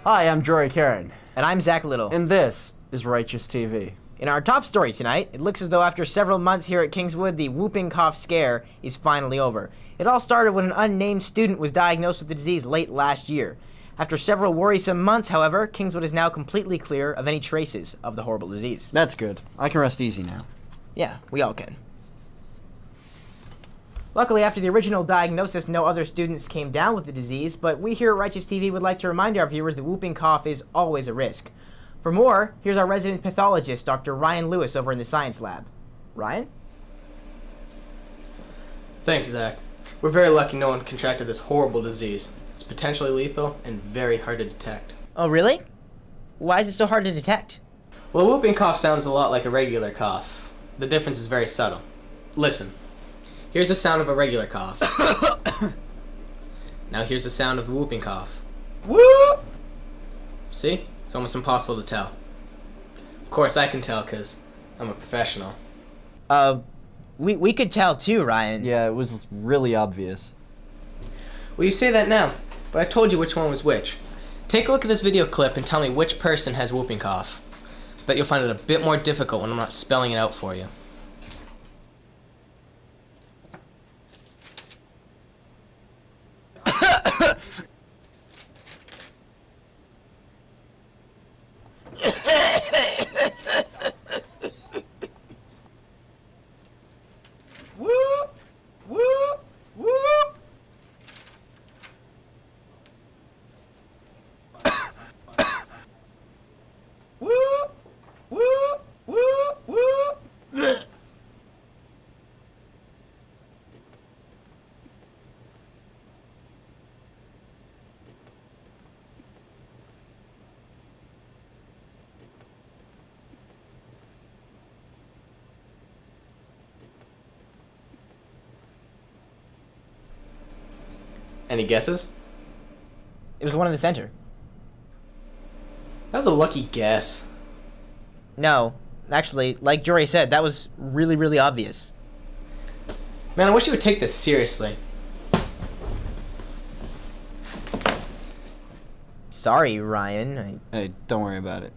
Hi, I'm Jory Caron, And I'm Zach Little. and this is Righteous TV. In our top story tonight, it looks as though after several months here at Kingswood, the whooping cough scare is finally over. It all started when an unnamed student was diagnosed with the disease late last year. After several worrisome months, however, Kingswood is now completely clear of any traces of the horrible disease. That's good. I can rest easy now. Yeah, we all can. Luckily, after the original diagnosis, no other students came down with the disease, but we here at Righteous TV would like to remind our viewers that whooping cough is always a risk. For more, here's our resident pathologist, Dr. Ryan Lewis, over in the science lab. Ryan? Thanks, Zach. We're very lucky no one contracted this horrible disease. It's potentially lethal and very hard to detect. Oh, really? Why is it so hard to detect? Well, a whooping cough sounds a lot like a regular cough. The difference is very subtle. Listen. Here's the sound of a regular cough. Now here's the sound of a whooping cough. Whoop! See? It's almost impossible to tell. Of course I can tell because I'm a professional. We could tell too, Ryan. Yeah, it was really obvious. Well, you say that now, but I told you which one was which. Take a look at this video clip and tell me which person has whooping cough. Bet you'll find it a bit more difficult when I'm not spelling it out for you. Whoop! Whoop! Whoop! Whoop! Whoop! Whoop! Whoop! Any guesses? It was one in the center. That was a lucky guess. No, actually, like Jory said, that was really, really obvious. Man, I wish you would take this seriously. Sorry, Ryan. Hey, don't worry about it.